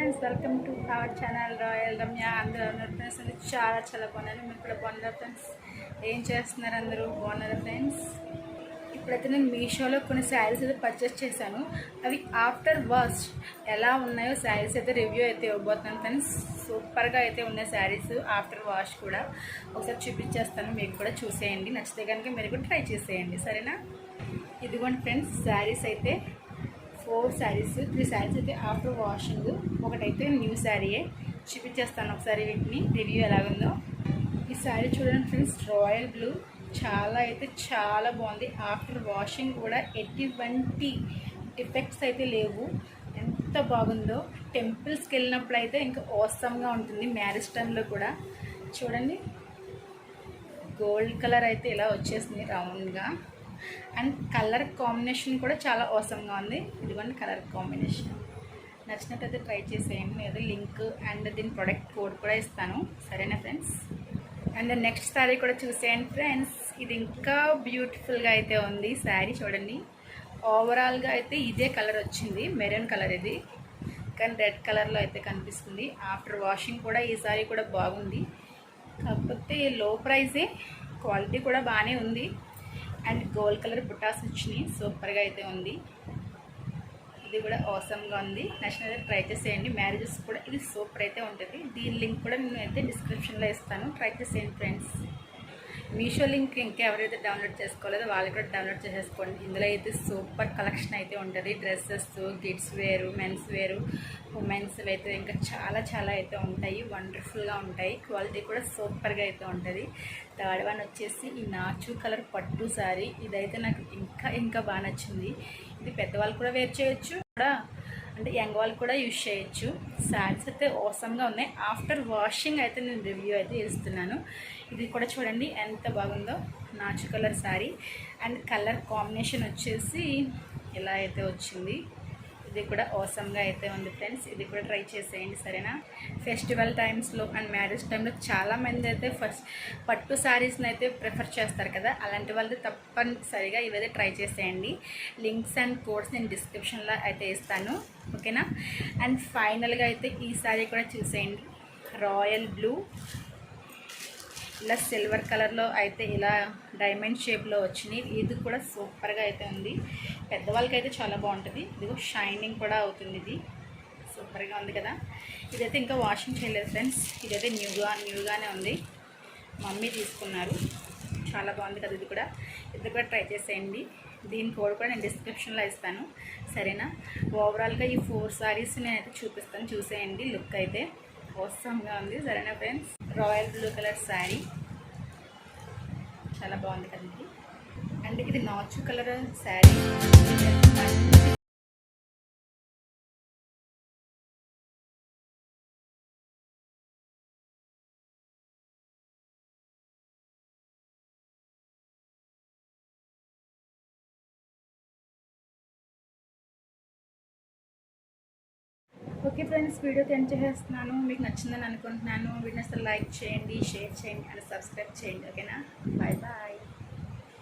Friends, welcome to our channel royal Ramya. అందరూ ఉన్నారు friends. చాలా బాగున్నాను. మీరు కూడా బాగున్నారు ఫ్రెండ్స్. ఏం చేస్తున్నారు? అందరూ బాగున్నారు ఫ్రెండ్స్. ఇప్పుడైతే నేను మీషోలో కొన్ని శారీస్ అయితే పర్చేస్ చేశాను. అవి ఆఫ్టర్ వాష్ ఎలా ఉన్నాయో శారీస్ అయితే రివ్యూ అయితే ఇవ్వబోతున్నాను ఫ్రెండ్స్. సూపర్గా అయితే ఉన్నాయి శారీస్. ఆఫ్టర్ వాష్ కూడా ఒకసారి చూపించేస్తాను, మీకు కూడా చూసేయండి. నచ్చితే కనుక మీరు కూడా ట్రై చేసేయండి, సరేనా? ఇదిగోండి ఫ్రెండ్స్, శారీస్ అయితే 4 శారీస్, 3 శారీస్ అయితే ఆఫ్టర్ వాషింగ్, ఒకటైతే న్యూ శారీయే. చూపించేస్తాను ఒకసారి వీటిని రివ్యూ ఎలాగుందో. ఈ శారీ చూడండి ఫ్రెండ్స్, రాయల్ బ్లూ, చాలా బాగుంది. ఆఫ్టర్ వాషింగ్ కూడా ఎటువంటి డిఫెక్ట్స్ అయితే లేవు. ఎంత బాగుందో. టెంపుల్స్కి వెళ్ళినప్పుడు అయితే ఇంకా ఆసమ్గా ఉంటుంది. మ్యారేజ్ టైంలో కూడా చూడండి, గోల్డ్ కలర్ అయితే ఇలా వచ్చేసింది రౌండ్గా. అండ్ కలర్ కాంబినేషన్ కూడా చాలా అవసరంగా ఉంది. ఇదిగోండి కలర్ కాంబినేషన్. నచ్చినట్టయితే ట్రై చేసేయండి. నేను లింక్ అండ్ దీని ప్రోడక్ట్ కోడ్ కూడా ఇస్తాను, సరేనా ఫ్రెండ్స్? అండ్ నెక్స్ట్ శారీ కూడా చూసేయండి ఫ్రెండ్స్. ఇది ఇంకా బ్యూటిఫుల్గా అయితే ఉంది శారీ. చూడండి, ఓవరాల్గా అయితే ఇదే కలర్ వచ్చింది, మెరూన్ కలర్. ఇది కానీ రెడ్ కలర్లో అయితే కనిపిస్తుంది. ఆఫ్టర్ వాషింగ్ కూడా ఈ శారీ కూడా బాగుంది. కాకపోతే లో ప్రైజే, క్వాలిటీ కూడా బాగానే ఉంది. అండ్ గోల్డ్ కలర్ బుటాస్ వచ్చినాయి. సూపర్గా అయితే ఉంది. ఇది కూడా అవసరంగా ఉంది. నచ్చినైతే ట్రై చేసేయండి. మ్యారేజెస్ కూడా ఇది సూపర్ అయితే ఉంటుంది. దీని లింక్ కూడా నేను అయితే డిస్క్రిప్షన్లో ఇస్తాను, ట్రై చేసేయండి ఫ్రెండ్స్. మీషో లింక్ ఇంకా ఎవరైతే డౌన్లోడ్ చేసుకోలేదో వాళ్ళు కూడా డౌన్లోడ్ చేసేసుకోండి. ఇందులో అయితే సూపర్ కలెక్షన్ అయితే ఉంటుంది. డ్రెస్సెస్, కిడ్స్ వేరు, మెన్స్ వేరు, ఉమెన్స్ అయితే ఇంకా చాలా అయితే ఉంటాయి. వండర్ఫుల్గా ఉంటాయి. క్వాలిటీ కూడా సూపర్గా అయితే ఉంటుంది. థర్డ్ వన్ వచ్చేసి ఈ నాచు కలర్ పట్టు శారీ. ఇదైతే నాకు ఇంకా బాగా నచ్చింది. ఇది పెద్దవాళ్ళు కూడా వేర్ చేయొచ్చు, కూడా అంటే యంగ్ వాళ్ళు కూడా యూజ్ చేయొచ్చు. శారీస్ అయితే అవసరంగా ఉన్నాయి. ఆఫ్టర్ వాషింగ్ అయితే నేను రివ్యూ అయితే ఇస్తున్నాను. ఇది కూడా చూడండి ఎంత బాగుందో. నాచు colour sari and colour combination వచ్చేసి ఇలా అయితే వచ్చింది. ఇది కూడా అవసరంగా అయితే ఉంది ఫ్రెండ్స్. ఇది కూడా ట్రై చేసేయండి, సరేనా? ఫెస్టివల్ టైమ్స్లో అండ్ మ్యారేజ్ టైంలో చాలామంది అయితే పట్టు శారీస్ని అయితే ప్రిఫర్ చేస్తారు కదా, అలాంటి వాళ్ళది తప్పనిసరిగా ఇవైతే ట్రై చేసేయండి. లింక్స్ అండ్ కోడ్స్ నేను డిస్క్రిప్షన్లో అయితే ఇస్తాను, ఓకేనా? అండ్ ఫైనల్గా అయితే ఈ శారీ కూడా చూసేయండి. రాయల్ బ్లూ, ఇలా సిల్వర్ కలర్లో అయితే ఇలా డైమండ్ షేప్లో వచ్చినాయి. ఇది కూడా సూపర్గా అయితే ఉంది. పెద్దవాళ్ళకి అయితే చాలా బాగుంటుంది. ఇదిగో షైనింగ్ కూడా అవుతుంది. ఇది సూపర్గా ఉంది కదా. ఇదైతే ఇంకా వాషింగ్ చేయలేదు ఫ్రెండ్స్. ఇదైతే న్యూగానే ఉంది. మమ్మీ తీసుకున్నారు. చాలా బాగుంది కదా. ఇది కూడా ట్రై చేసేయండి. దీని కోడ్ కూడా నేను డిస్క్రిప్షన్లో ఇస్తాను, సరేనా? ఓవరాల్గా ఈ 4 శారీస్ నేనైతే చూపిస్తాను, చూసేయండి. లుక్ అయితే అవసరంగా ఉంది, సరేనా friends? Royal blue colour sari చాలా బాగుంది కదండి. అండ్ ఇది నాచు కలర్ శారీ. ఓకే ఫ్రెండ్స్, వీడియోకి ఎండ్ చేసేస్తున్నాను. మీకు నచ్చిందని అనుకుంటున్నాను. వీడియోని అసలు లైక్ చేయండి, షేర్ చేయండి అండ్ సబ్స్క్రైబ్ చేయండి, ఓకేనా? బాయ్.